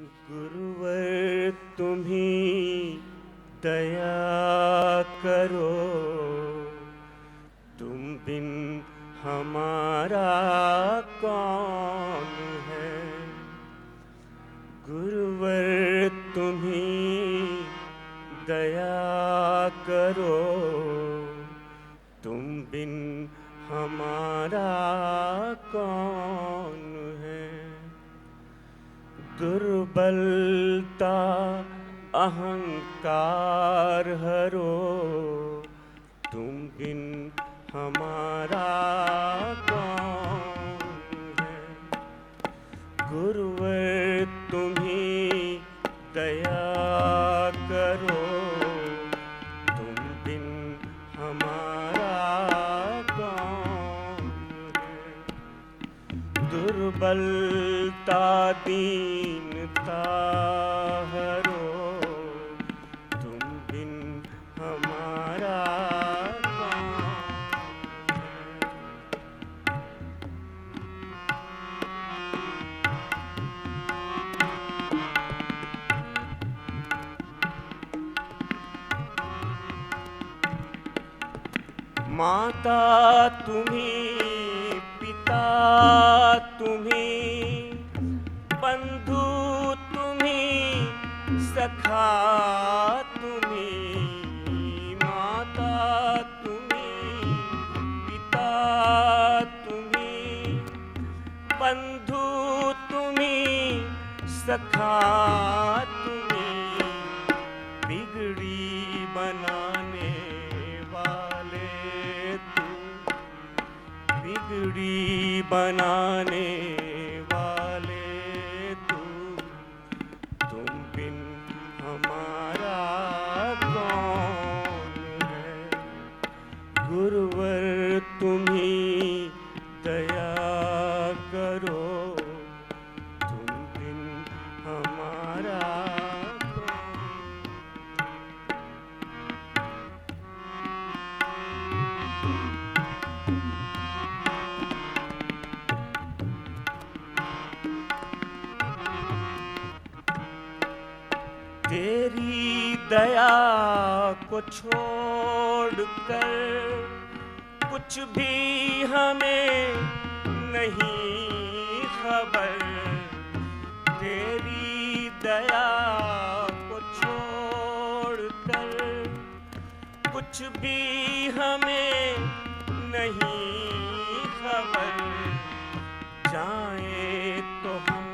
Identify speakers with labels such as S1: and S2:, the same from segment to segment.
S1: गुरुवर तुम्ही दया करो, तुम बिन हमारा कौन है। गुरुवर तुम्ही दया करो, तुम बिन हमारा कौन है। दुर्बलता अहंकार हरो, तुम बिन हमारा कौन है। गुरुवर तुम्ही दया करो, तुम बिन हमारा कौन है। दुर्बलता दीनता हरो, तुम बिन हमारा कौन है। माता तुम्ही, पिता तुम्ही, बंधु तुम्ही, सखा तुम्ही। माता तुम्ही, पिता तुम्ही, बंधु तुम्ही, सखा तुम्ही। बिगड़ी बनाने वाले तुम, बिगड़ी बनाने वाले तुम बिन हमारा कौन है। गुरुवर तुम्ही दया करो, तुम बिन हमारा कौन। तेरी दया को छोड़कर कुछ भी हमें नहीं खबर। तेरी दया को छोड़कर कुछ भी हमें नहीं खबर। जाएं तो हम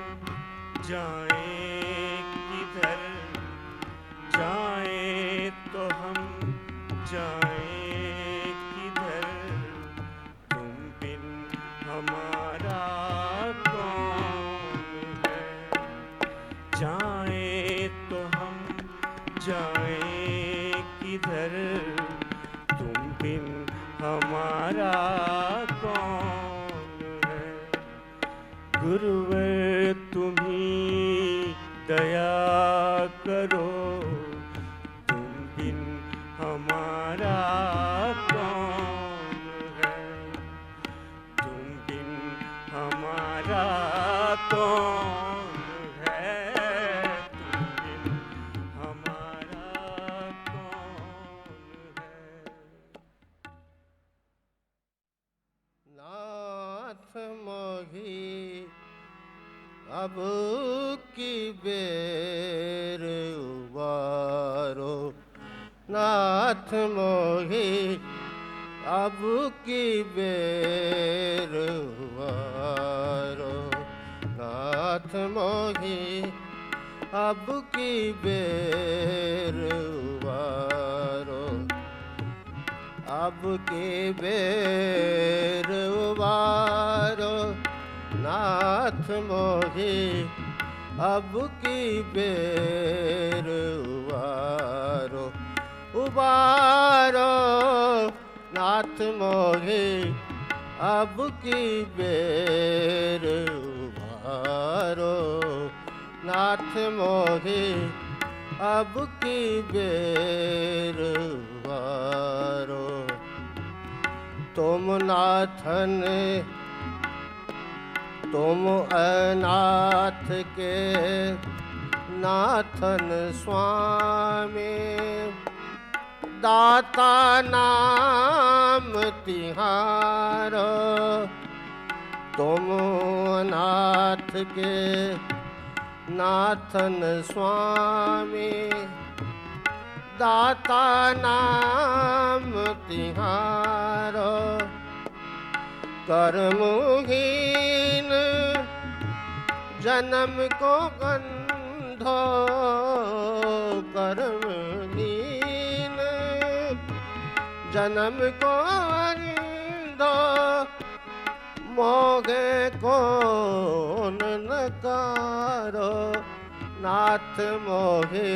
S1: जाएं किधर, जाएं तो हम जाएं किधर। तुम बिन हमारा कौन है। जाएं तो हम जाएं किधर, तुम बिन हमारा कौन है। गुरुवर तुम्ही दया करो, तुम बिन हमारा कौन है। तुम बिन हमारा कौन है। तुम बिन हमारा कौन है।
S2: नाथ मोही अब की बेर उबारो। नाथ मोही अब की बेर उबारो। नाथ मोही अब की बेर उबारो। अब की बेर उबारो। नाथ मोही अब की बेर उबारो। उबारो नाथ मोही अब की बेर उबारो। नाथ मोही अब की बेर उबारो। तुम नाथन तुम अनाथ के नाथन स्वामी दाता नाम तिहारो तुम नाथ के नाथन स्वामी दाता नाम तिहारो कर्महीन जन्म को गंधो कर्महीन जन्म को गंधो मोगे कौन नकारो नाथ मोहे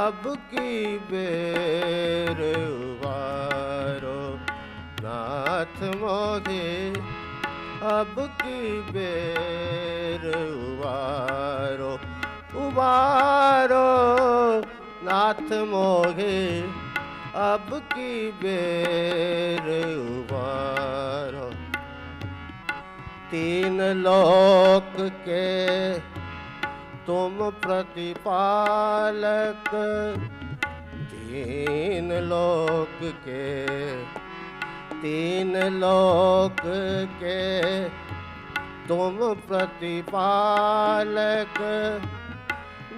S2: अब की बेर उबारो नाथ मोहे अब की बेर उबारो उबारो नाथ मोहे अब की बेर उबारो तीन लोक के तुम प्रतिपालक तीन लोक के तुम प्रतिपालक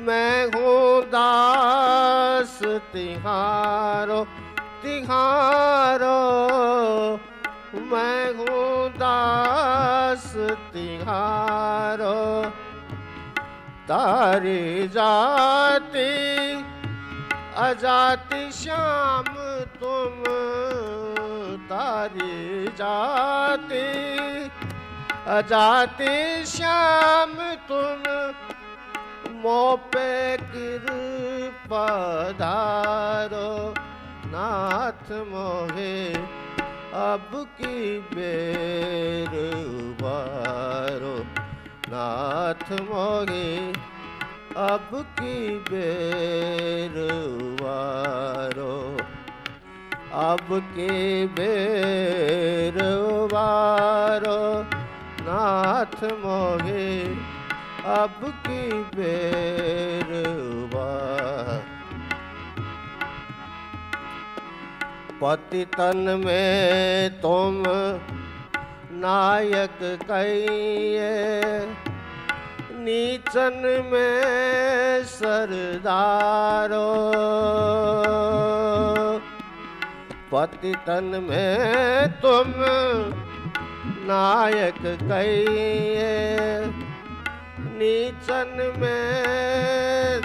S2: मैं हूँ दास तिहारो तिहारो मैं हूँ दास तिहारो तारी जाति अजाति श्याम तुम तारी जाति अजाति श्याम तुम मोपे कृपा धारो नाथ मोहे अब की बेर उबारो नाथ मोहे अब की बेर उबारो अब की बेर उबारो नाथ मोहे अब की बेर उबारो पतितन में तुम नायक कहिए नीचन में सरदारो पतितन में तुम नायक कहिए नीचन में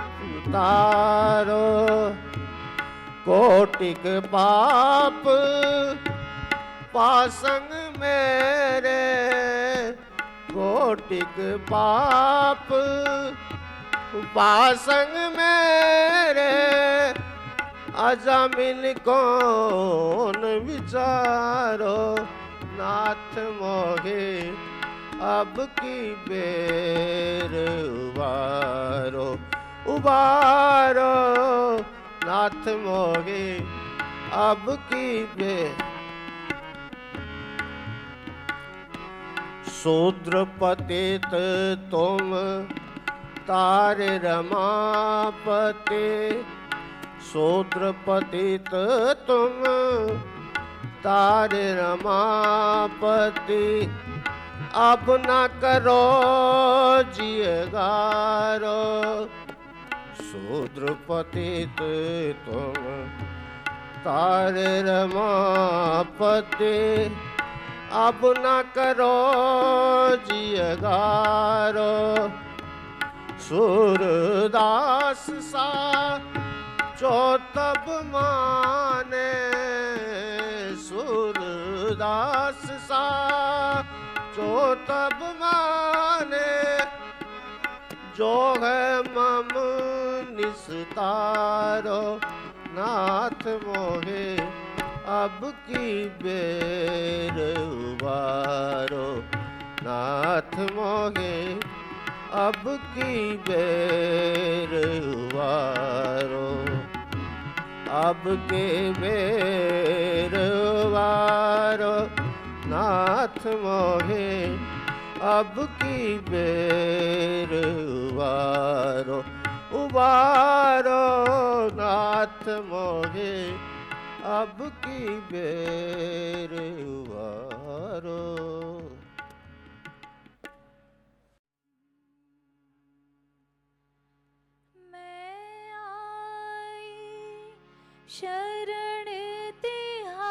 S2: तारो कोटिक पाप पासंग मेरे कोटिक पाप पासंग मेरे अजामिल कौन विचारो नाथ मोहे अब की बेर उबारो उबारो नाथ मोहे अब की बेर शूद्र पतित तुम तारे रमापति शूद्र पतित तुम तारे रमापति अब न करो जियगारो शूद्र पतित तुम तारे रमापति अब न करो जियगारो सूरदास सा जो तब माने सूरदास सा जो तब माने जो है मम निस्तारो नाथ मोहे अब की बेर उबारो नाथ मोहे अब की बेर उबारो अब के बेर उबारो नाथ मोहे अब की बेर उबारो उबारो नाथ मोहे अब की बेर उबारो।
S3: मैं आई शरण तिहारी,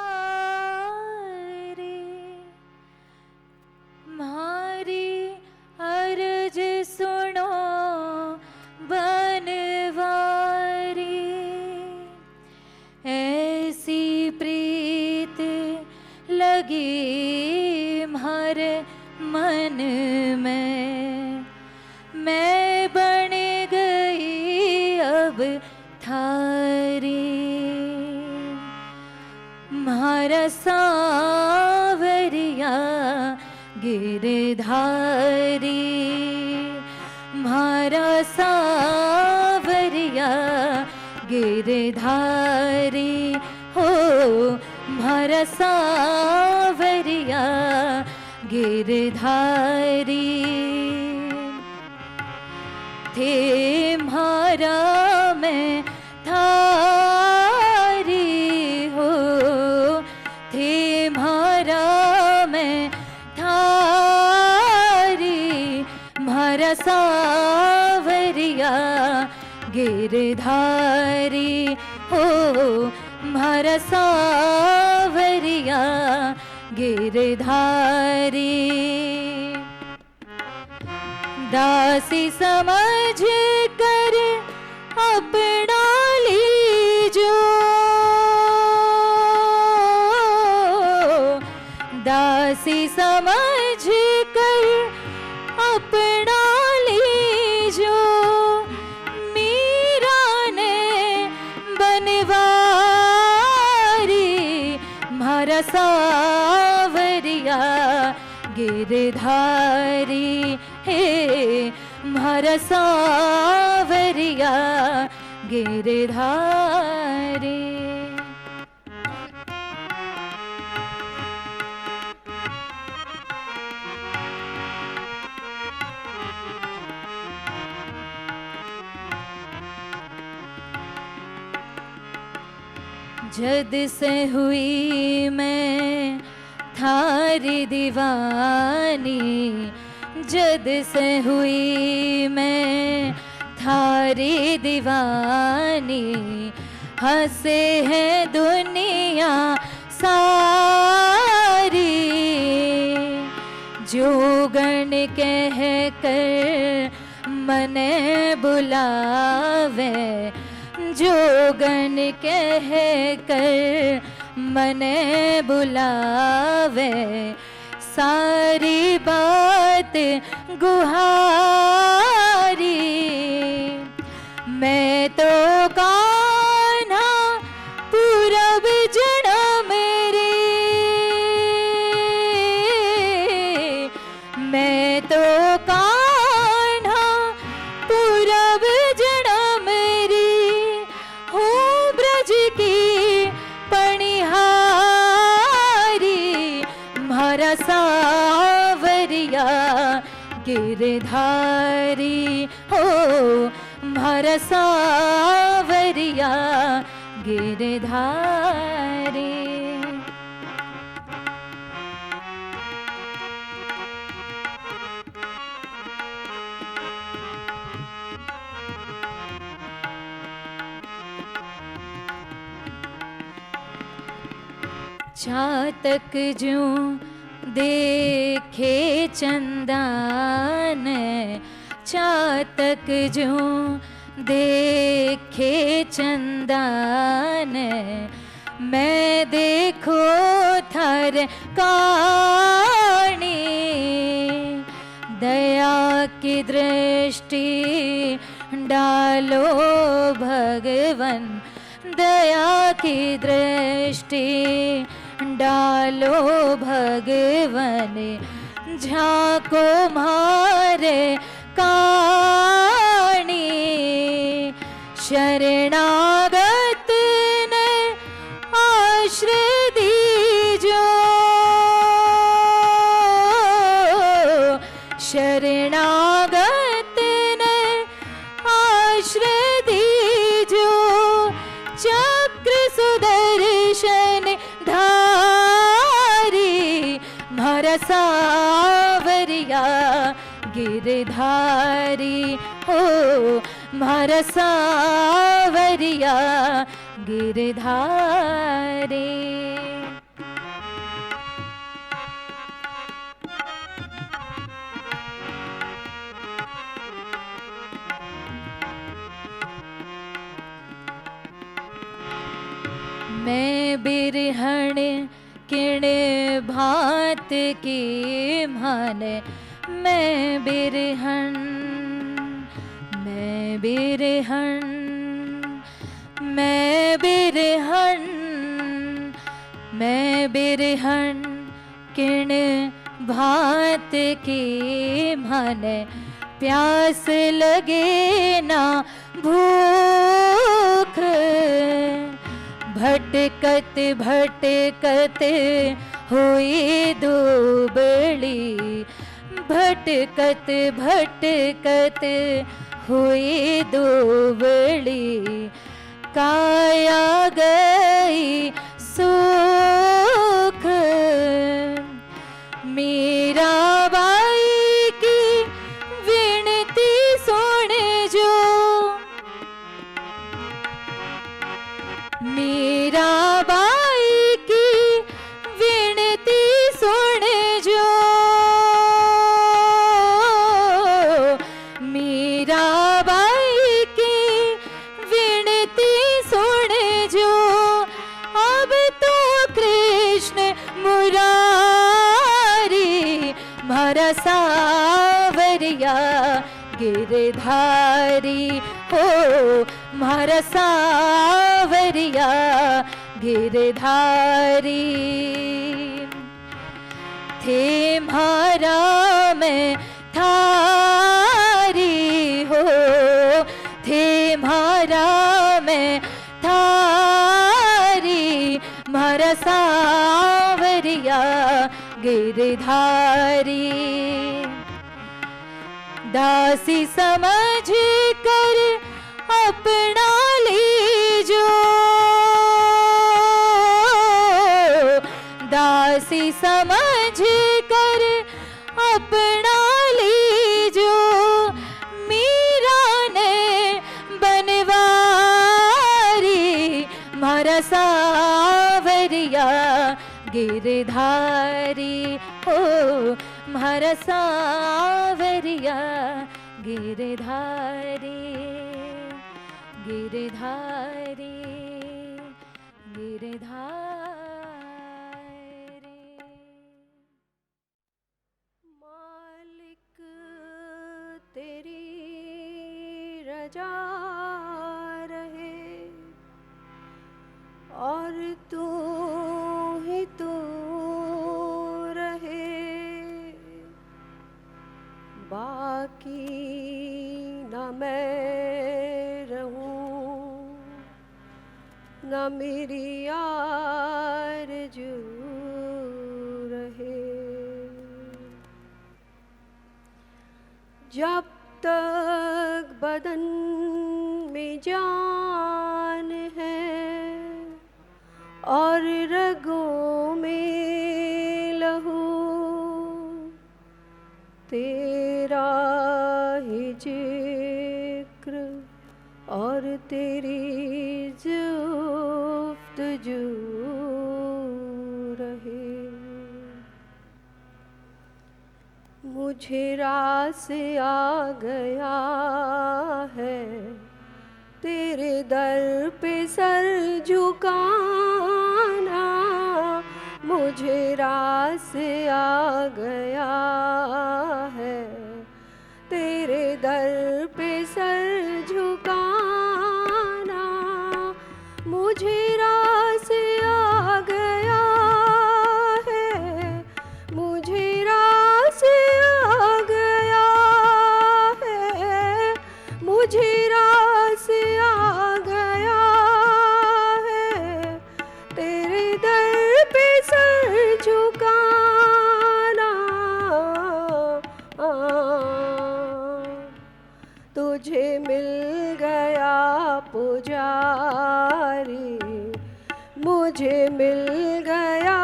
S3: मारी अर्ज सुनो बनवारी। ऐसी प्रीत लगी म्हारे मन में, मैं बन गई अब थारी। म्हारा सांवरिया गिरधारी, म्हारा सांवरिया गिरधारी हो, म्हारा सांवरिया गिरधारी। थे म्हारा मैं थारी हो, थे म्हारा मैं थारी। म्हारा सांवरिया गिरधारी हो, म्हारा सांवरिया गिरधारी। दासी समझ कर अपना लीजो, दासी समझ कर अपना लीजो। मीरा ने बनवारी, म्हारा सांवरिया गिरधारी हे, म्हारा सांवरिया गिरधारी। जद से हुई मैं थारी दीवानी, जद से हुई मैं थारी दीवानी। हंसे है दुनिया सारी, जोगन कह कर मने बुलावे, जोगन कह कर मने बुलावे। सारी बात गुहारी, मैं तो कान्हा पूरब जन्म मेरी, मैं तो कान्हा पूरब जन्म मेरी। हूँ ब्रज की पनिहारी, म्हारा सांवरिया गिरधारी हो, म्हारा सांवरिया गिरधारी। चातक जो देखे चंदान, चातक जो देखे चंदान। मैं देखो थर काणी, दया की दृष्टि डालो भगवन, दया की दृष्टि डालो भगवन। झांको मारे काणी, शरणागत ने आश्रय दीजो, शरणागत ने आश्रय गिरधारी हो म्हारा सावरिया गिरधारी। मैं बिरहण किण भांत की मान, मैं बिरहण, मैं बिरहण, मैं बिरहण, मैं बिरहण किण भांत की मान, प्यास लगे ना भूख, भटकत भटकत हुई दुबली, भटकत भटकत हुई दुबली, काया गई सुख। मीरा बाई की विनती सुन जो, मीरा बाई की विनती सुन जो, मीरा बाई की विनती सुन जो, अब तो कृष्ण मुरारी म्हारा सावरिया गिरधारी हो म्हारा सावरिया गिरधारी। थे म्हारा मैं थारी हो, थे म्हारा मैं थारी म्हारा सावरिया गिरधारी। दासी समझ कर अपना लीजो, दासी समझ कर अपना लीजो, मीरा ने बनवारी म्हारा सावरिया गिरधारी हो म्हारा सावरिया गिरधारी, गिरधारी, गिरधारी।
S4: मालिक तेरी रजा रहे और तू ही तू रहे, बाकी न मैं रहूं न मेरी आरज़ू रहे। जब तक बदन में जान है और रगों में लहू, तेरा ही जिक्र और तेरी जुफ्तजू रहे। मुझे रास आ गया है तेरे दर पे सर झुकाना, मुझे रास आ गया है तेरे दर पे सर झुकाना, मुझे रास आ गया है, मुझे रास आ गया है, मुझे रास आ गया है तेरे दर पे सर झुकाना। तुझे मिल गया पुजारी, मुझे मिल गया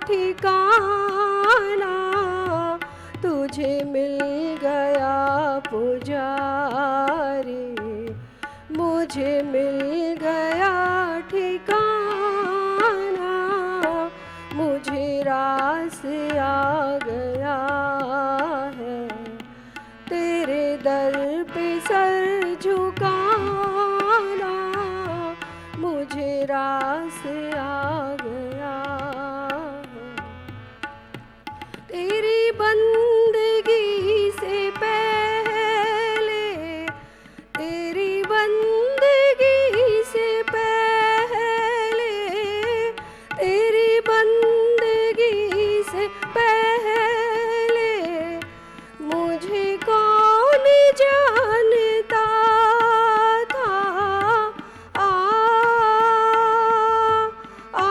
S4: ठिकाना, तुझे मुझे मिल गया पुजारी, मुझे मिल गया ठिकाना, मुझे रास आ गया है तेरे दर पे सर झुकाना, मुझे रास आ गया है तेरी बंदगी से पहले, तेरी बंदगी से पहले, तेरी बंदगी से पहले मुझे कौन जानता था। आ, आ,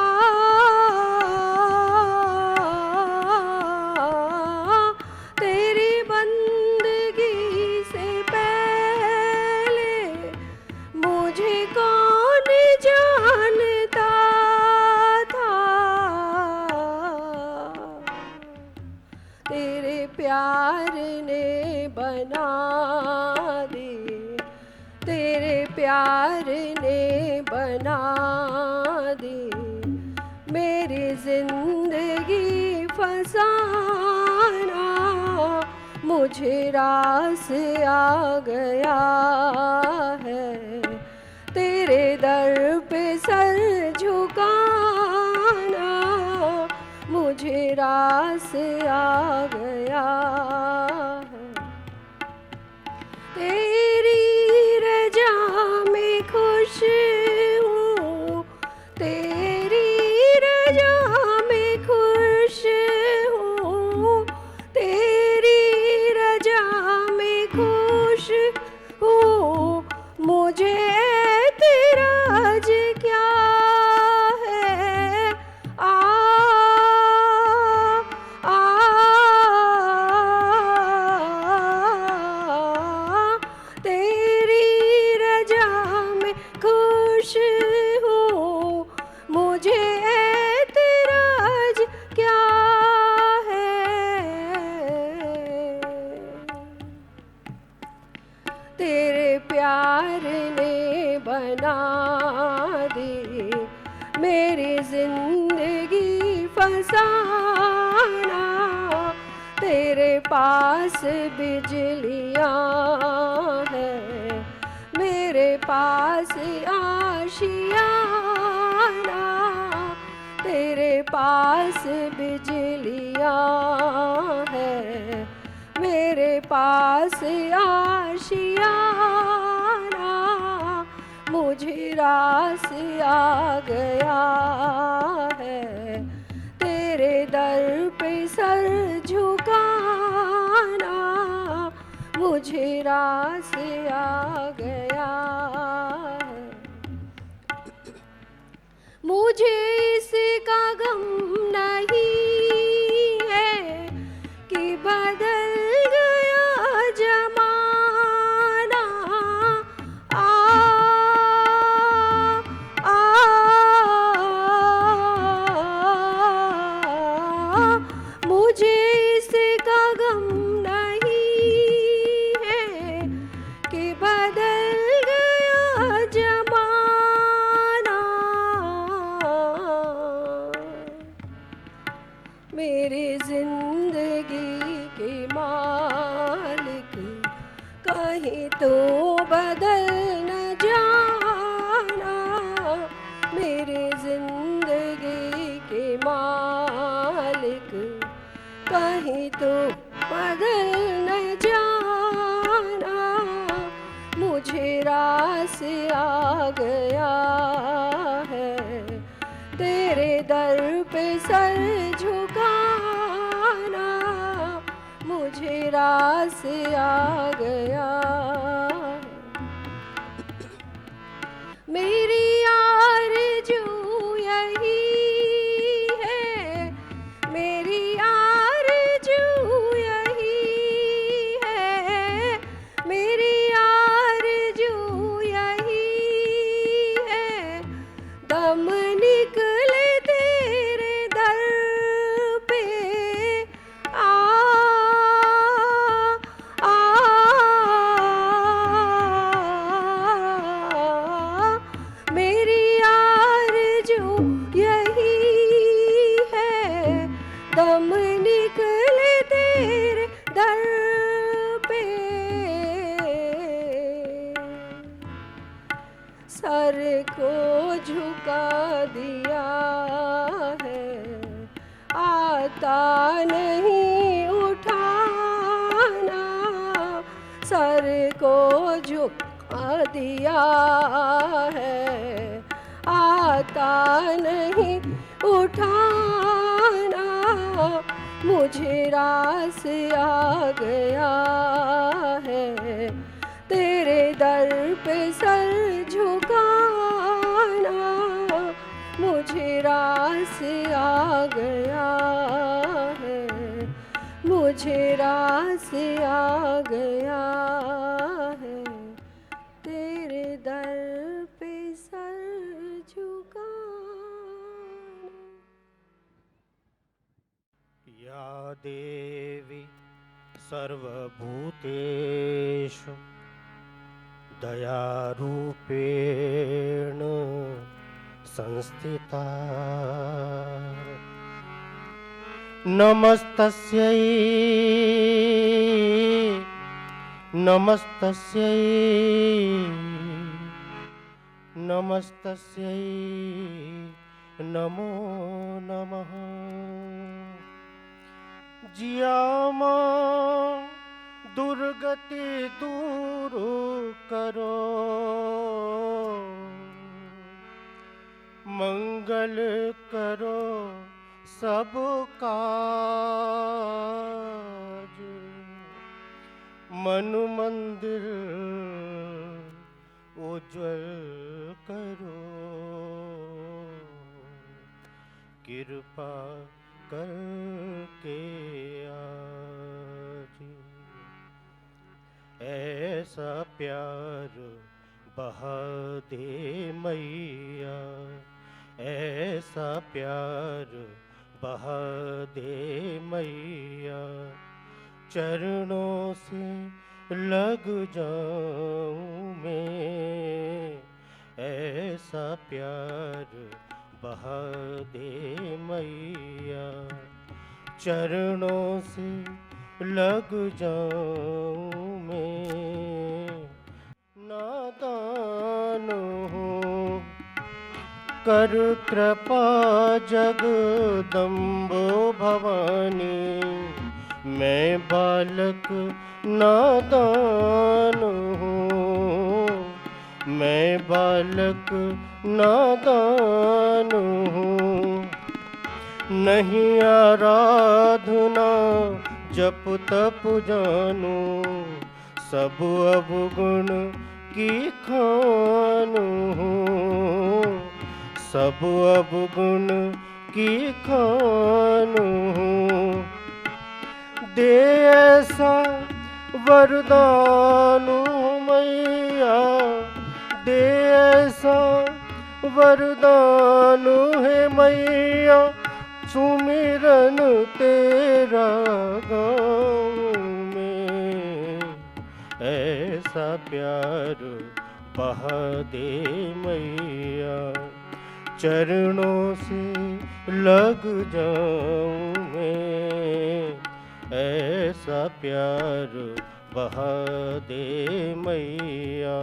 S4: तेरी बंदगी से पहले मुझे कौन जानता था। तेरे प्यार ने बना दी, तेरे प्यार ने बना दी मेरी जिंदगी फसाना, मुझे रास आ गया है तेरे दर पे सर झुकाना, मुझे रास आ गया है तेरी रजा में खुश हूँ, तेरी रजा में खुश हूँ, तेरी रजा में खुश हूँ, मुझे ऐतराज क्या है। आ, आ, तेरी रजा में खुश हूँ, मुझे ऐतराज क्या है। तेरे प्यार ने बना दी मेरी जिंदगी फसाना, तेरे पास बिजलियाँ हैं, मेरे पास आशियाना, तेरे पास बिजलियाँ हैं, मेरे पास आशियाना, मुझे रास आ गया है तेरे दर पे सर झुकाना, मुझे रास आ गया है। मुझे इसका गम नहीं है कि बदल गया जमाना। आ, आ, मुझे इसका गम नहीं है कि बदल गया जमाना, मेरी जिंदगी के मालिक कहीं तो बदल न जाना, मेरी जिंदगी के मालिक कहीं तो बदल न जाना, मुझे रास आ गया है तेरे दर पे सर झुकाना, मुझे रास आ गया। मेरी आरज़ू यही है, मेरी आरज़ू यही है, मेरी आरज़ू यही है, दम निकले तेरे दर पे। आ, सर को झुका दिया है, आता नहीं उठाना। सर को झुका दिया है, आता नहीं उठाना। मुझे रास आ गया है, तेरे दर पे सर झुकाना। मुझे रास आ गया है, मुझे रास आ गया है, तेरे दर पे सर झुकाना।
S2: या देवी सर्वभूतेषु दयारूपेण संस्थिता। नमस्तस्यै नमस्तस्यै नमस्तस्यै नमो नमः। जिया मां दुर्गति दूर करो, मंगल करो सब काज। मन मंदिर उज्ज्वल करो, कृपा करके आज। ऐसा प्यार बहा दे मैया, ऐसा प्यार बहा दे मैया। चरणों से लग जाऊं मैं, ऐसा प्यार बहा दे मैया। चरणों से लग जाऊं मैं, नादान हूँ कर कृपा जगदम्बो भवानी। मैं बालक नादान हूँ, मैं बालक नादान हूँ। नहीं आराधना जप तप जानू, सब अवगुण की खान हूँ, सब अवगुण की खान हूँ। दे ऐसा वरदान मैया, दे ऐसा वरदान है मैया। सुमिरन तेरा गाऊं में, ऐसा प्यार बहा दे मैया। चरणों से लग जाऊं मैं, ऐसा प्यार बहा दे मैया।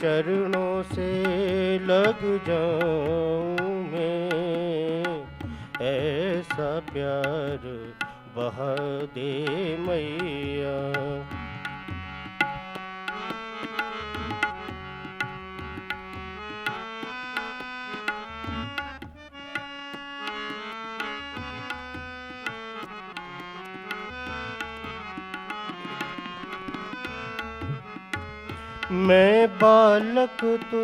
S2: चरणों से लग जाऊं मैं, ऐसा प्यार बहा दे मैया। मैं बालक तो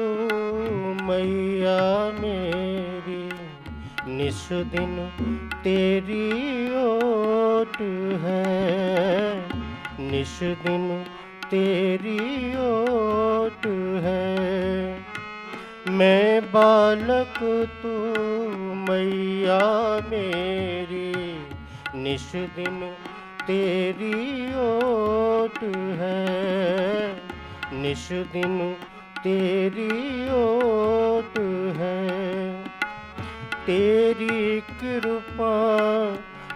S2: मैया मेरी, निस दिन तेरी ओट है, निस दिन तेरी ओट है। मैं बालक तो मैया मेरी, निस दिन तेरी ओट है, निस दिन तेरी ओट है। तेरी कृपा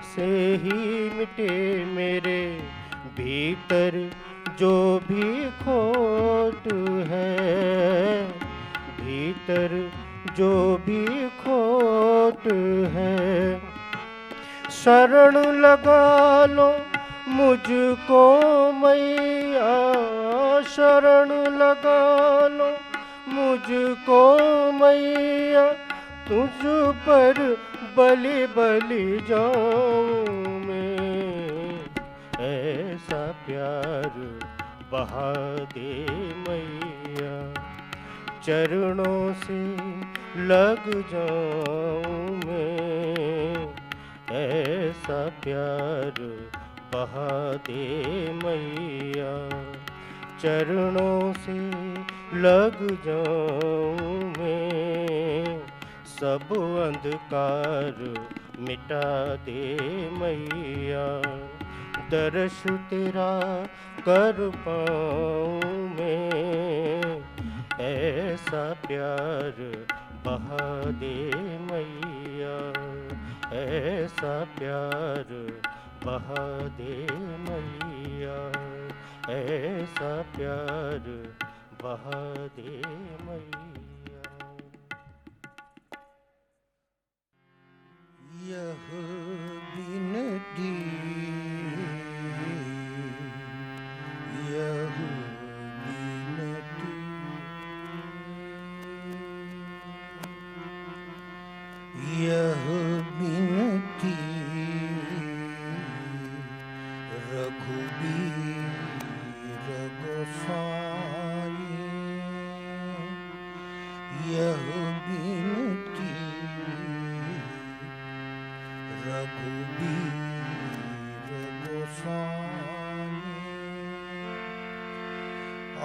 S2: से ही मिटे मेरे भीतर जो भी खोट है, भीतर जो भी खोट है। शरण लगा लो मुझको मैया, शरण लगा लो मुझको मैया, तुझ पर बलि बलि जाऊं मैं। ऐसा प्यार बहा दे मैया, चरणों से लग जाऊं मैं। ऐसा प्यार बहा दे मैया, चरणों से लग जाऊं मैं। सब अंधकार मिटा दे मैया, दर्श तेरा कर पाऊं मैं। ऐसा प्यार बहा दे मैया, ऐसा प्यार बहा दे मैया, ऐसा प्यार बहा दे मैया। यह बिनती, यह बिनती, यह बिनती रघुबीर गोसाई। यह बिनती रघुबीर गोसाई।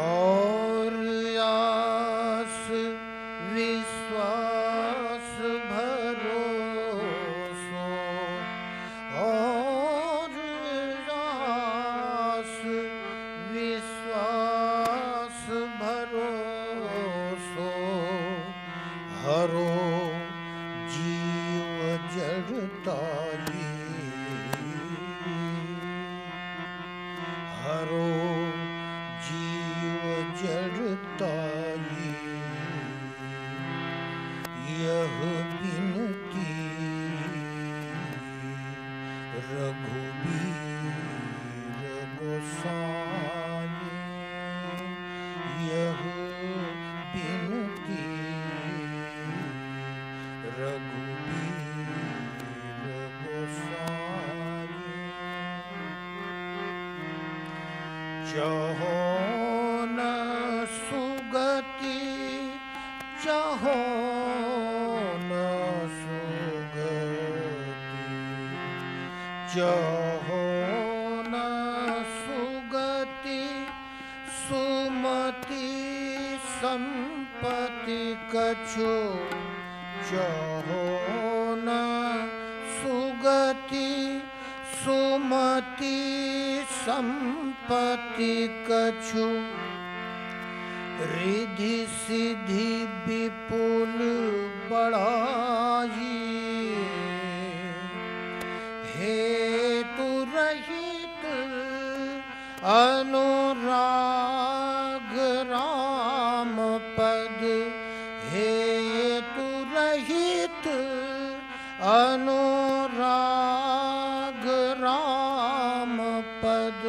S2: और आस विश्वास भरोसो, और आस विश्वास भरोसो, हरो जीव जड़ताई। हरो जीव जड़ताई। यह बिनती रघुबीर गोसाई। यह बिनती रघुबीर गोसाई। चाहो न सुगति, चाहो न सुगति, चाहो न सुगति, सुमति संपत्ति कछु। चाहो न सुगति, सुमति संपत्ति कछु, रिद्धि सिद्धि विपुल बढ़ाई। हेतु रहित अनुराग राम पद, हेतु रहित अनुराग राम पद,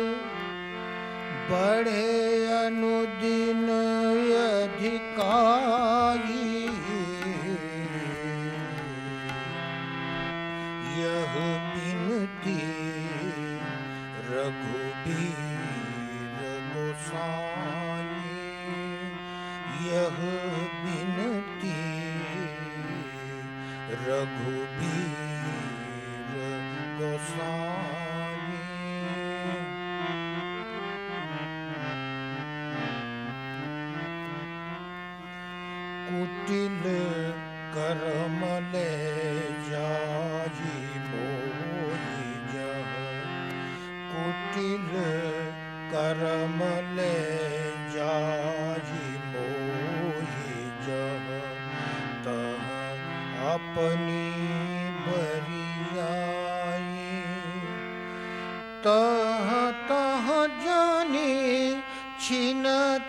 S2: बढ़े अनुदिन अधिकाई। यह बिनती रघुबीर गोसाई। यह बिनती रघुबीर गोसाई। कुटिल कर्म ले जाई मोहि जह, कुटिल कर्म ले जाई मोहि जह, तह अपनी बरियाई। तह तह जानी छिन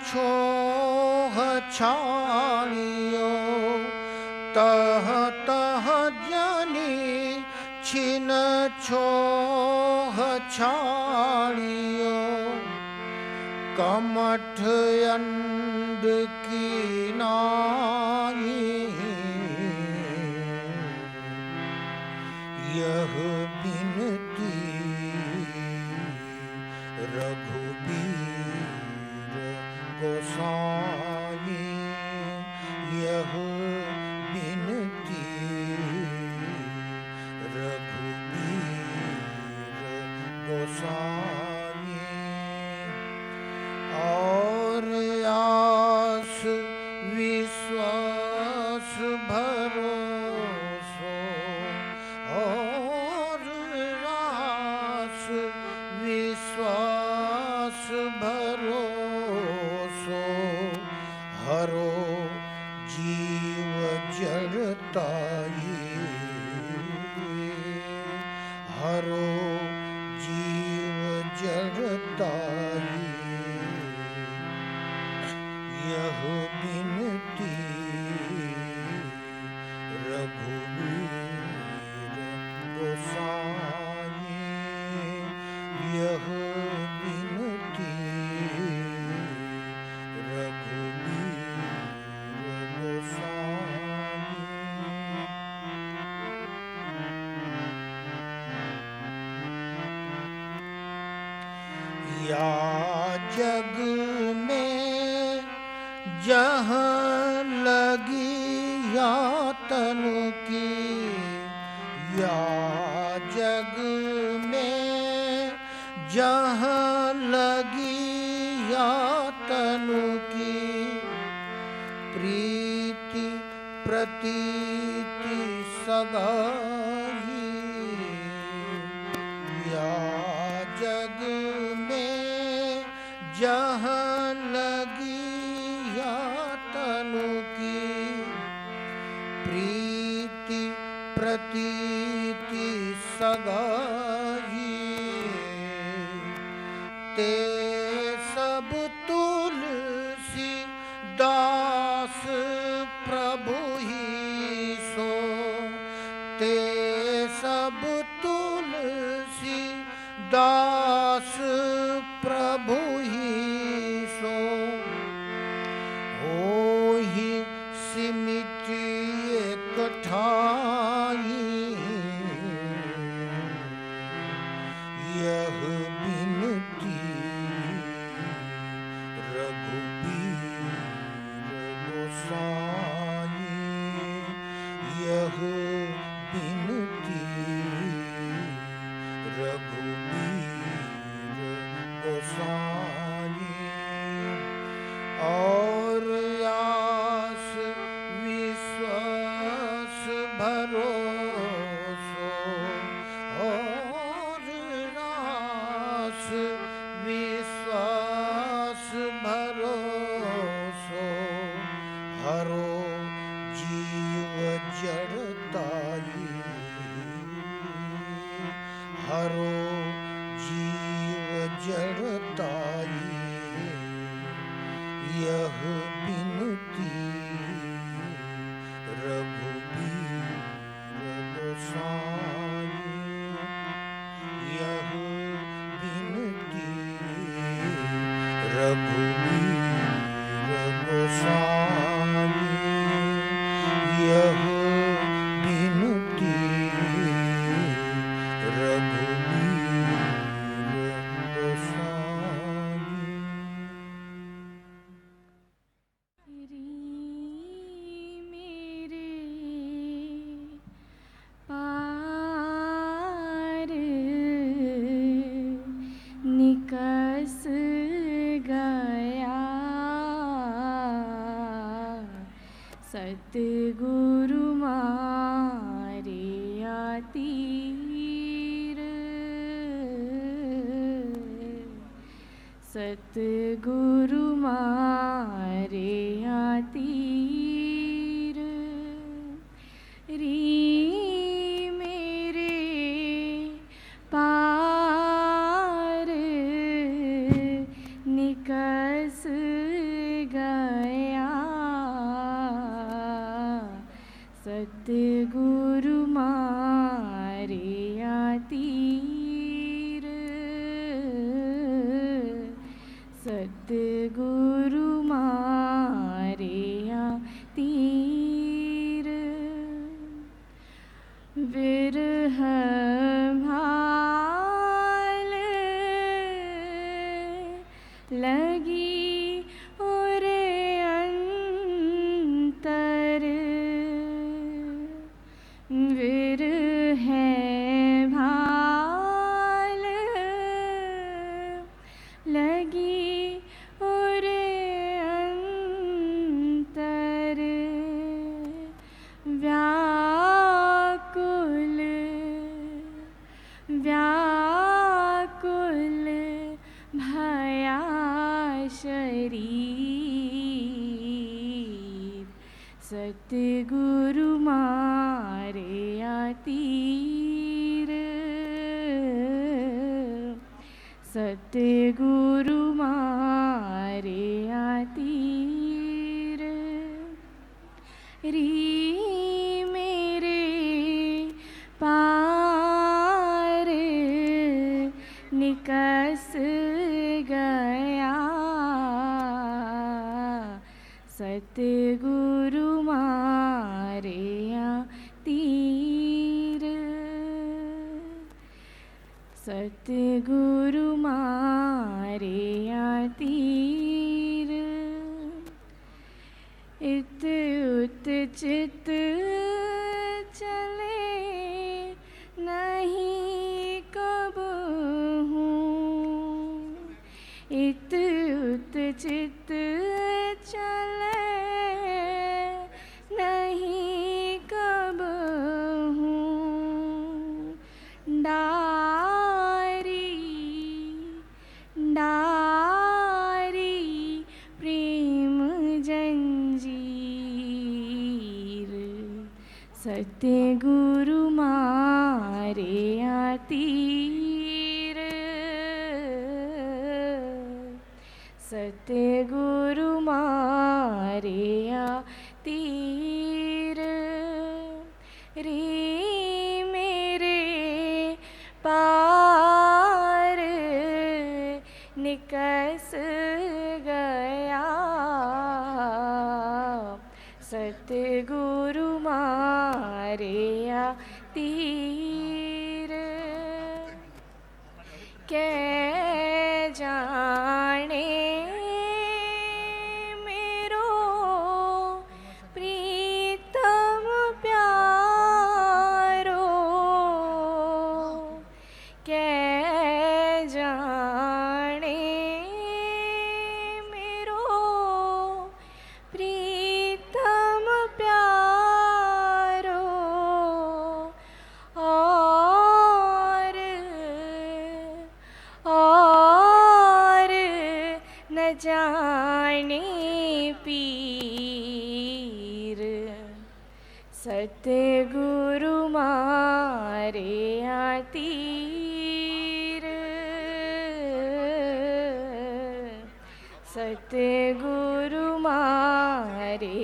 S2: छोह छाणियो तह तह जानी छिन छोह छाणियो कमठ अंड की नाई यह बिनती रघुबीर गोसाई यह बिनती रघुबीर गोसाई और आस विश्वास भरोसो और आस विश्वास भरोसो हरो जीव जड़ताई हरो जीव जड़ताई यह बिनती रघुबीर गोसाई यह बिनती रघुबीर गोसाई या जग में जहाँ लगी यातन की या जग में जहाँ लगी यातन की प्रीति प्रतीति सगाई या जग में जहाँ लगी यातनु की प्रीति प्रतीति सगाई ते सब तुलसी दास प्रभु ही सो ते सब तुलसी दास प्रभु ही सो ओहि सिमिट एक ठाई यह बिनती रघुबीर गोसाई यह बिनती रघुबीर गोसाई और आस विश्वास भरोसो और आस विश्वास भरोसो हरो जीव जड़ताई हरो जीव जड़ताई यह बिनती रघुबीर गोसाई यह बिनती रघुबीर गोसाई यह बिनती रघुबीर गोसाई
S3: मेरे पार निकस गया सतगुरु मारे तीर सतगुरु मारे तीर री मेरे पार निकस सतगुरु मारे तीर, सतगुरु मारे तीर, री मेरे पार निकस गया, सतगुरु मारे तीर, सतगुरु मारे तीर, इत उत चित चले नहीं कब हूँ, इत उत चित चले नहीं कब हूँ, डारी डारी प्रेम जंजीर, सतगुरु मारे तीर, सतगुरु मारे तीर, रे मेरे पार निकस गया, सतगुरु मारे तीर, कै जाने मेरो प्रीतम प्यारो, कै जाने मेरो प्रीतम प्यारो, और न जाने पीर, सतगुरु मारे तीर, सतगुरु मारे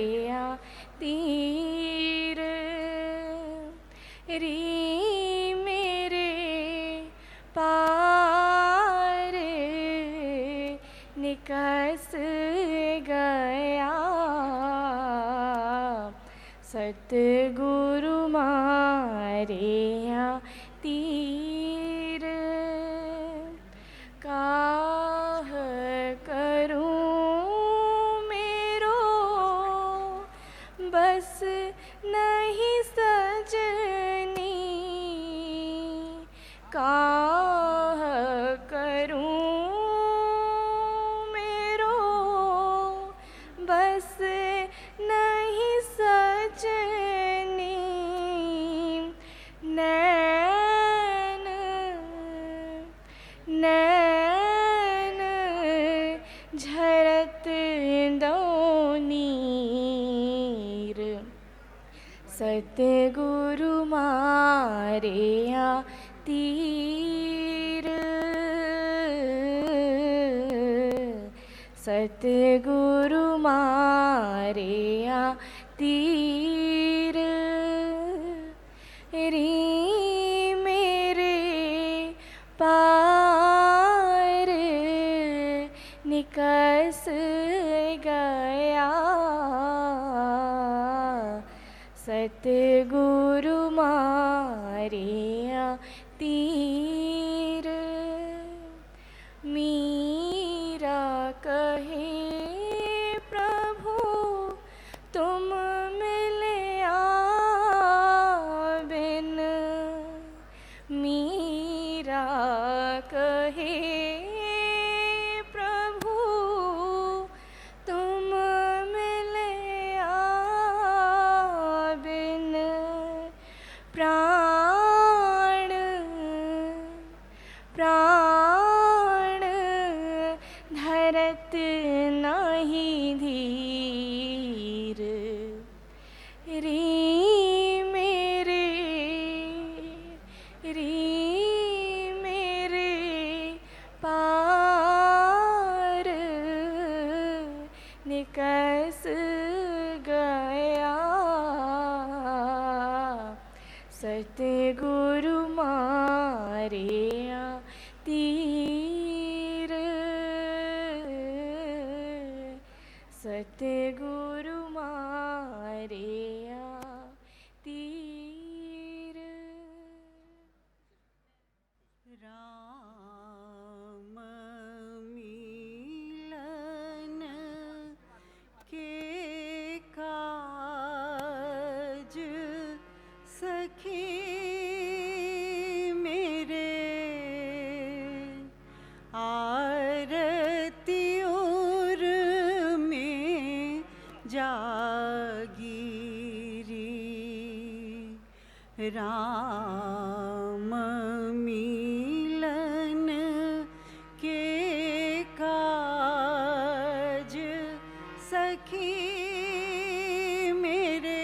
S3: तीर, री मेरे पार निकस गया, सतगुरु मारे तीर, काह करूं मेरो बस नहीं सजनी, काह करूं मेरो बस नहीं सजनी, नैन नैन झरत दो नीर, सतगुरु मारे तीर, सतगुरु मारे तीर, री मेरे पार निकस गया, सतगुरु मारे तीर, मीरा कहे प्रभु तुम मिले बिन, मीरा कहे प्रभु तुम मिले बिन, कस गया सतगुरु मारिया तीर सतगुरु मारिया तीर
S5: राम मिलन के काज सखी मेरे आरती उर में जागीरी राम मिलन के काज सखी मेरे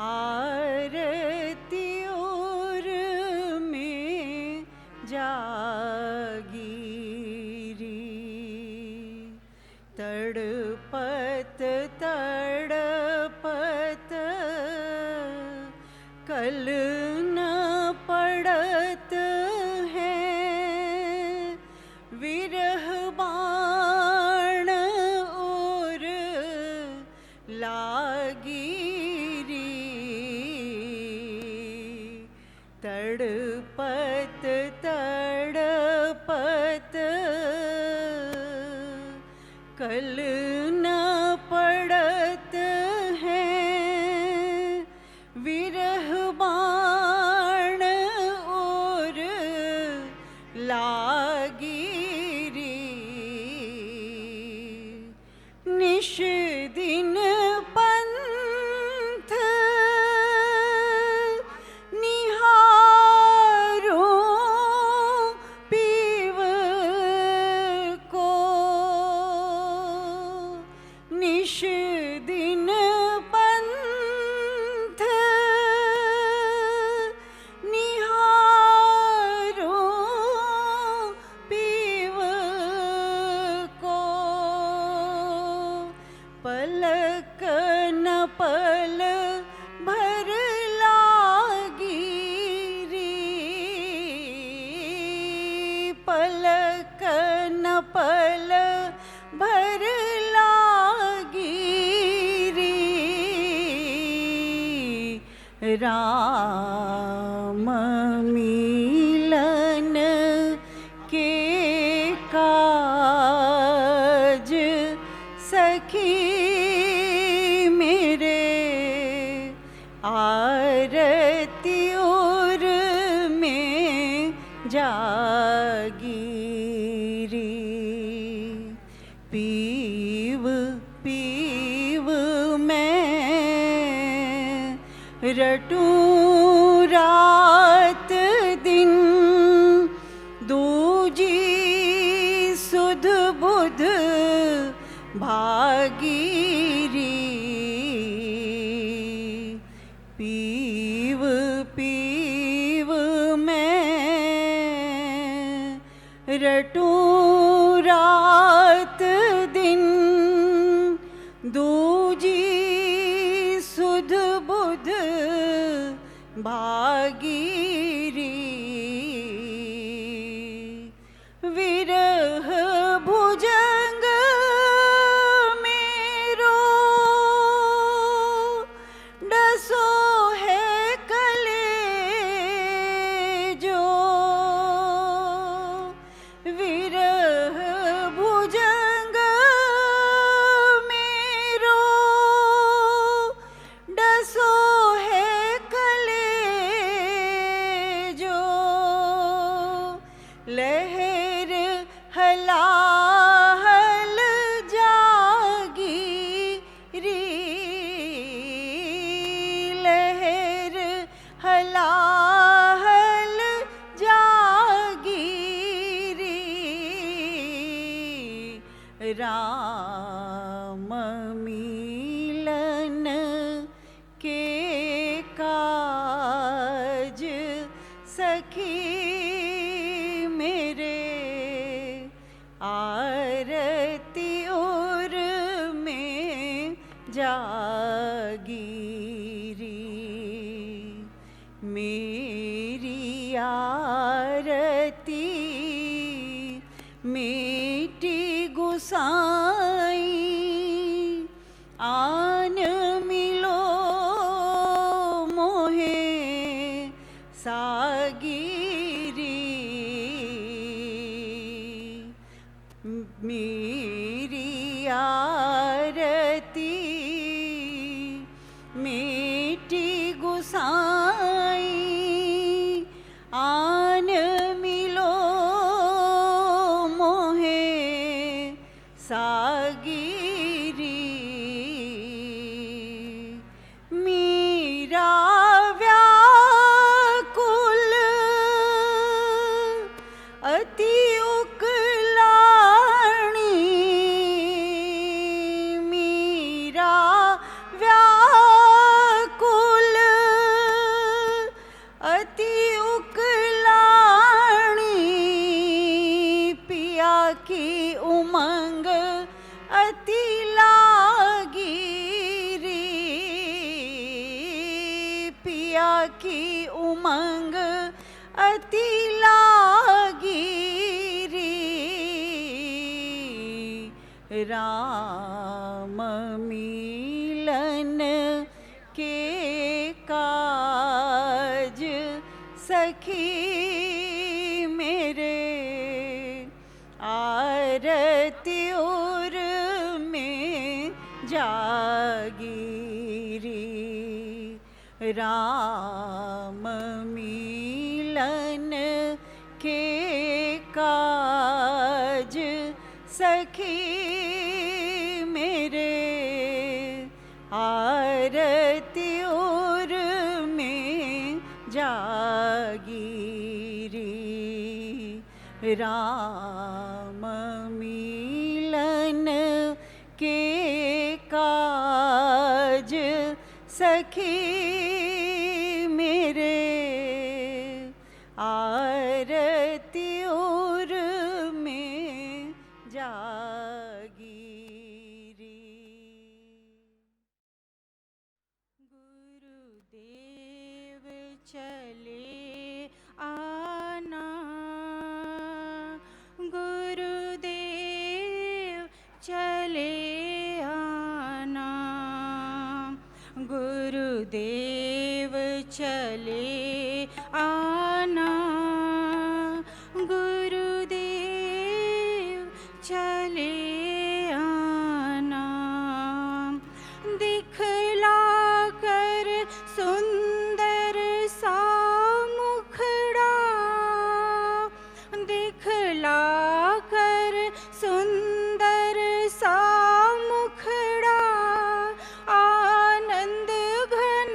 S5: आरती उर में जागीरी तड़पत तड़पत कल न पड़त है विरह बाण और लागीरी तड़पत तड़पत कल न पड़त है विरह बाण और लागीरी निश दिन पंथ निहारो पीव को निश दिन पंथ निहारो पीव को पलक न पल भर लागीरी पलक न पल भर लागीरी राम मिलन के काज सखी मेरे आरती उर में जागीरी पीव पीव मैं रटूं रात दिन दूजी सुध बुध भागीरी पीव पीव मैं रटूं रात दिन दूजी सुध बुध भागीरी विरह भुजंग मेरो डसो है कलेजो विरह भुजंग मेरो डसो है कलेजो लहर हलाहल जागीरी लहर हलाहल जागीरी राम मिलन के काज सखी मेरे आरती उर जागीरी मेरी आरती मीठी गुसाई आन मिलो मोहे सागीरी मेरी आरती मीठी गुसाई आन मिलो मोहे सागीरी मीरा व्याकुल अति उकलाणी मीरा व्याकुल अति उकलाणी पिया की उमंग अति लागीरी पिया की उमंग अति लागीरी राम मिलन के काज सखी मेरे आरती उर में जागीरी राम मिलन के काज सखी मेरे आरती उर में जागीरी राम मिलन के काज सखी मेरे आरती उर में जागीरी गुरुदेव चले आना गुरुदेव चले आना गुरुदेव चले आना गुरुदेव चले आना दिखला कर सुंदर सा मुखड़ा दिखला कर सुंदर सा मुखड़ा आनंद घन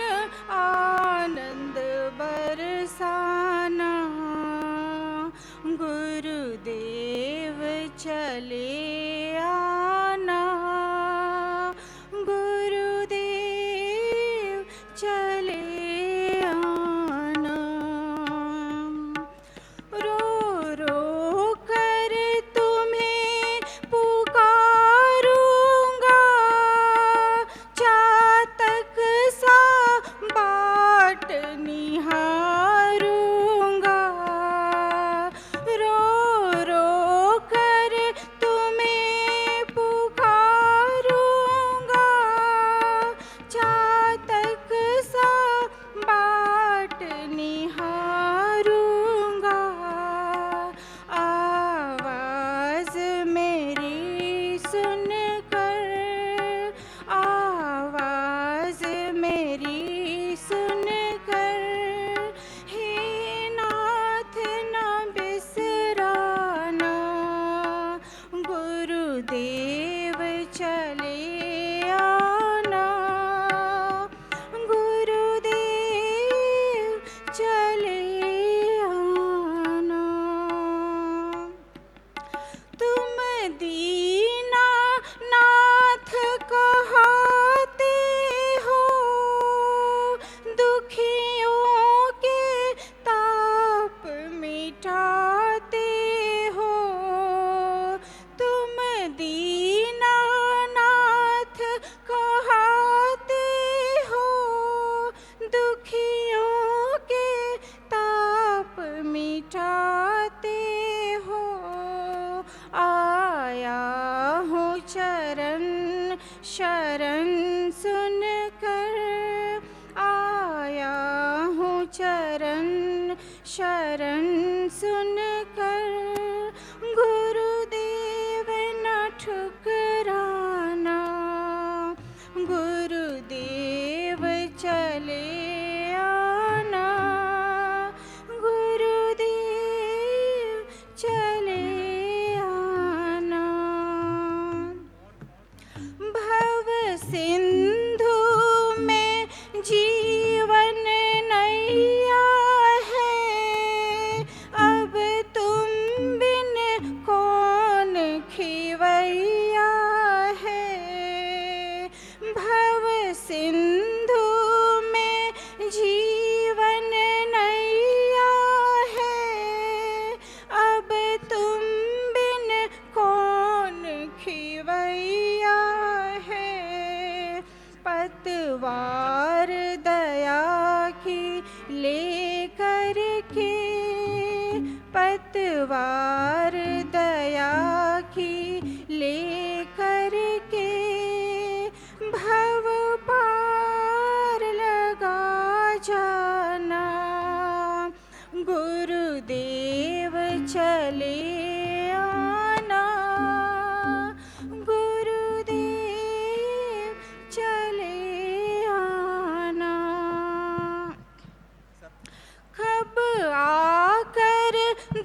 S5: शरण सुन कर आया हूँ चरण शरण सुन कर गुरुदेव न ठुकराना गुरुदेव चले आना गुरुदेव चले आना भव सिंधु में जीवन नैया है अब तुम बिन कौन खिवैया है भव सिंधु में जीवन नैया है अब तुम बिन कौन खिवैया है पतवार दया की लेकर के पतवार दया की लेकर के भव पार लगा जाना गुरुदेव चले आना गुरुदेव चले आना कब आकर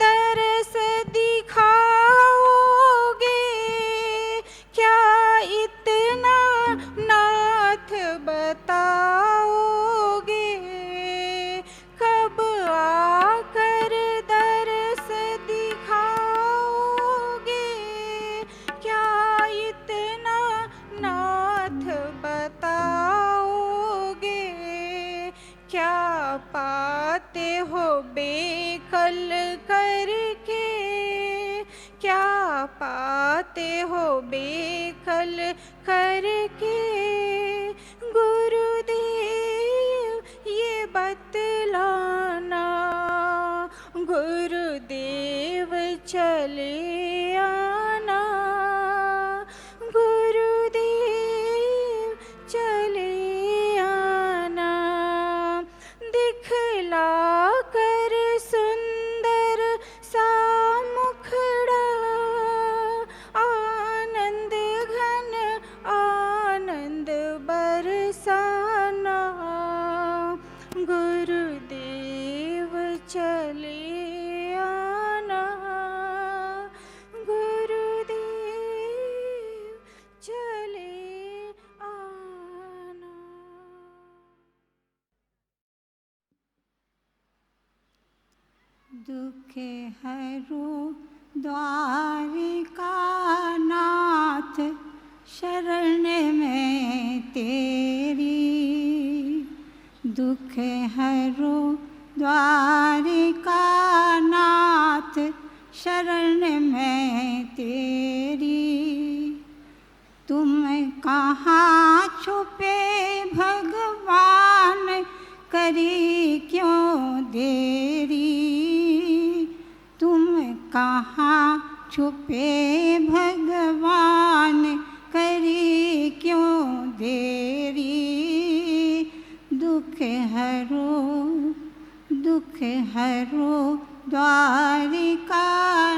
S5: दरस दिखाओगे क्या इतना नाथ बताओगे कब आकर दरस दिखाओगे क्या इतना नाथ बताओगे क्या पाते हो बेकल करके क्या पाते हो बेकल करके गुरुदेव ये बतलाना गुरुदेव चले आना गुरुदेव चले आना दिखला कर सुंदर सा मुखड़ा आनंद घन आनंद बरसाना गुरुदेव चले आना गुरुदेव चले आना
S6: दुख हरो द्वारिका नाथ शरण में तेरी दुख हरो द्वारिका नाथ शरण में तेरी तुम कहाँ छुपे भगवान करी क्यों देरी तुम कहाँ छुपे भगवान करी क्यों देरी दुख हरो द्वारिका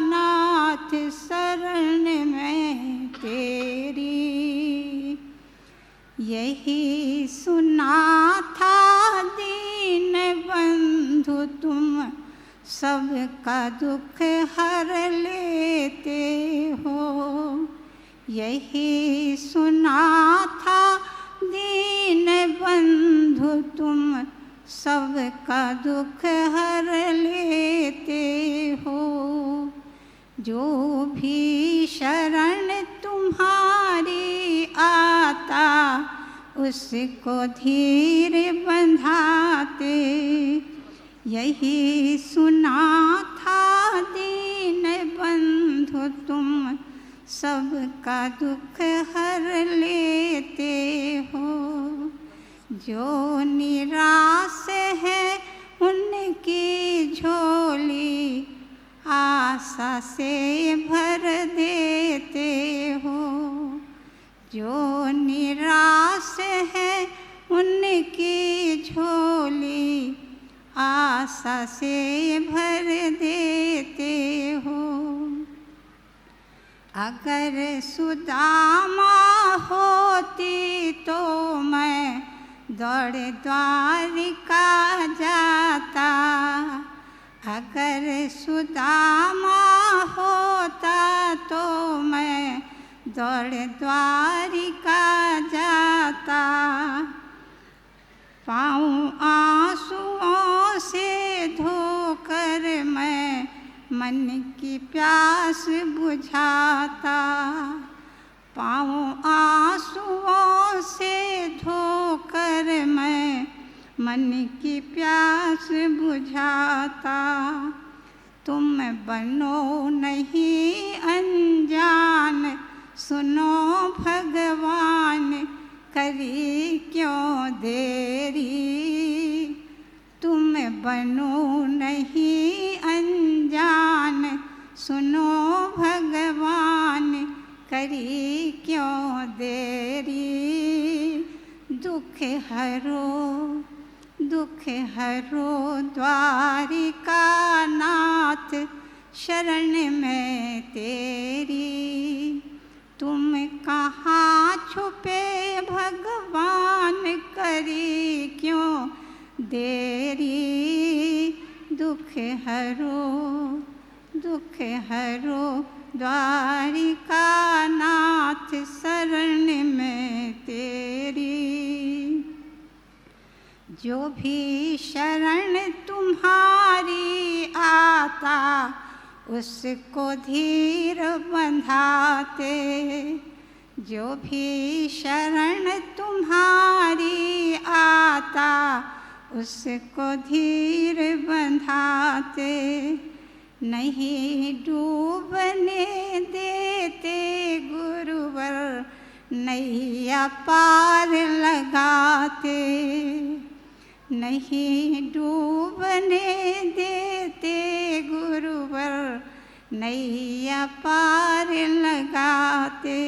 S6: नाथ शरण में तेरी यही सुना था दीन बंधु तुम सबका दुख हर लेते हो यही सुना था दीन बंधु तुम सबका दुख हर लेते हो जो भी शरण तुम्हारी आता उसको धीर बंधाते यही सुना था दीन बंधु तुम सबका दुख हर लेते हो जो निराश है उनकी झोली आशा से भर देते हो जो निराश है उनकी झोली आशा से भर देते हो। अगर सुदामा होती तो मैं दौड़ द्वारिका जाता। अगर सुदामा होता तो मैं दौड़ द्वारिका जाता। पाँव आंसुओं से धोकर मैं मन की प्यास बुझाता। पाँव आंसुओं से धोकर मैं मन की प्यास बुझाता। तुम बनो नहीं अनजान, सुनो भगवान करी क्यों देरी। तुम बनो नहीं अनजान, सुनो भगवान करी क्यों देरी। दुख हरो दुख हरो द्वारिका नाथ शरण में तेरी। तुम कहाँ छुपे भगवान करी क्यों देरी। दुख हरो द्वारिका नाथ शरण में तेरी। जो भी शरण तुम्हारी आता उसको धीर बंधाते। जो भी शरण तुम्हारी आता उसको धीर बंधाते। नहीं डूबने देते गुरुवर नैया पार लगाते। नहीं डूबने देते गुरुवर नैया पार लगाते।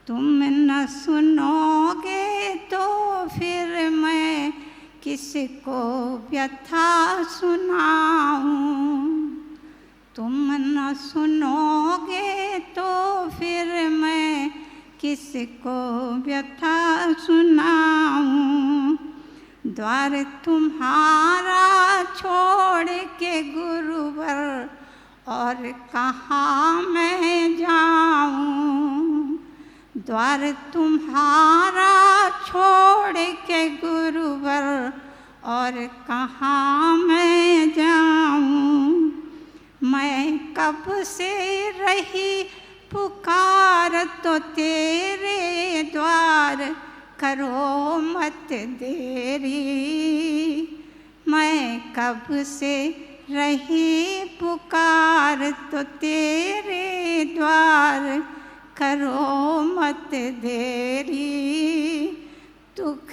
S6: तुम न सुनोगे तो फिर मैं किसको व्यथा सुनाऊं। तुम न सुनोगे तो फिर मैं किसको व्यथा सुनाऊं। द्वार तुम्हारा छोड़ के गुरुवर और कहाँ मैं जाऊं। द्वार तुम्हारा छोड़ के गुरुवर और कहाँ मैं जाऊं। मैं कब से रही पुकार तो तेरे द्वार करो मत देरी। मैं कब से रही पुकार तो तेरे द्वार करो मत देरी। दुख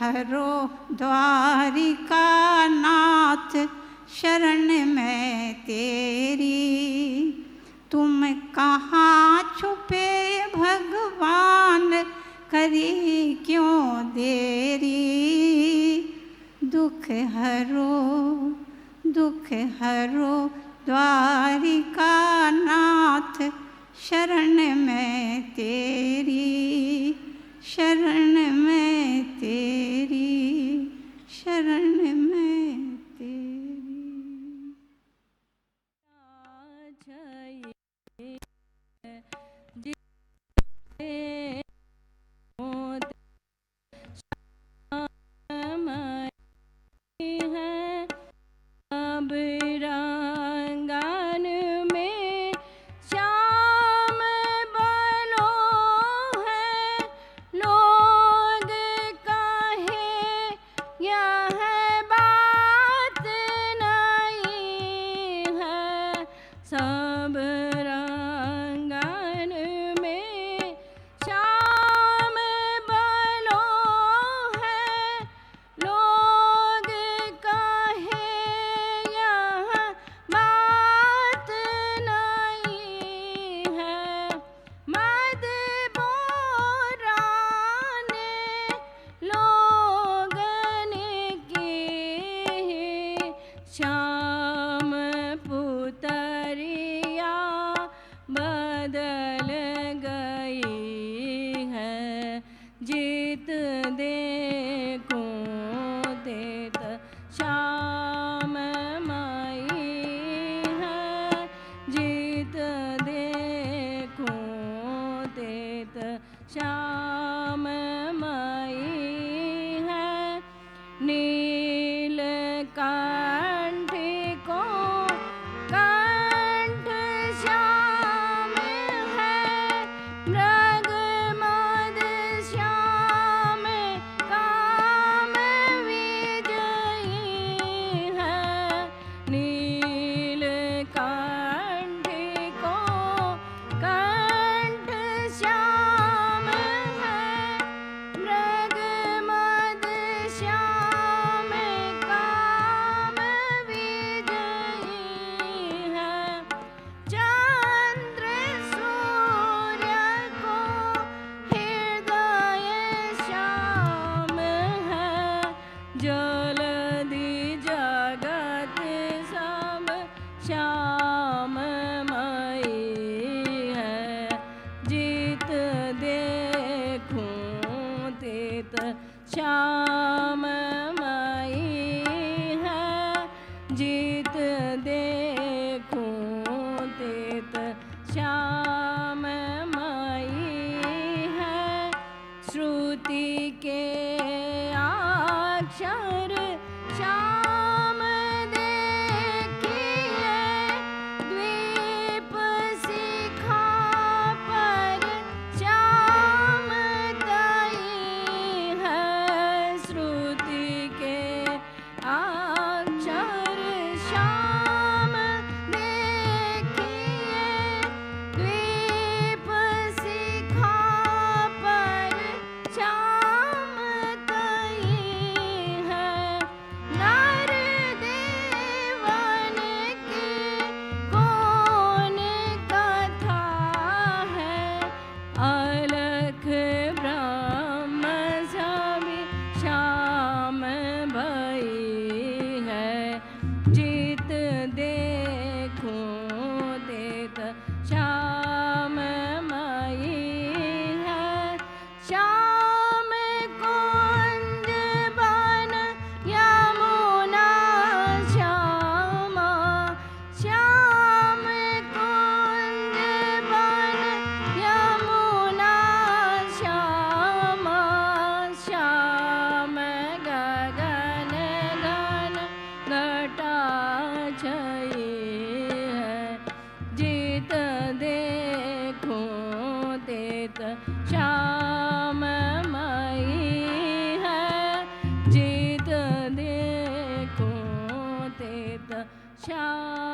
S6: हरो द्वारिका नाथ शरण में तेरी। तुम कहाँ छुपे भगवान करी क्यों देरी। दुख हरो द्वारिका नाथ शरण में तेरी। शरण में तेरी, शरण में तेरी।
S3: रांगन में श्याम बा बदल गई है जीत देखूं देत श्याम माई है जीत देखूं देत श्याम माई है नील कंठ को कंठ श्याम है मृग मद श्याम काम विजयी है नील कंठ को कंठ श्याम है मृग मद श्याम काम विजयी है चंद्र सूर्य को हृदय श्याम है जलधि जगत सब श्याम मई है जीत देखूं तीत श्याम मई है जीत देखूं तीत श्याम मई है श्रुति के अक्षर श्याम देखिए द्वीप शिखा पर श्याम तई है श्रुति के अक्षर श्याम देखिए द्वीप शिखा पर श्याम तई है नर देवन की कौन कथा है अलख ब्रह्म सभी श्याम भई है जीत देखूं देत श्याम मई है श्याम कुंज बन यमुना श्यामा श्याम कुंज बन यमुना श्यामा श्याम गगन घन घटा छई है जीत देखूं तेत श्याम मई है जीत देखूं तेत श्याम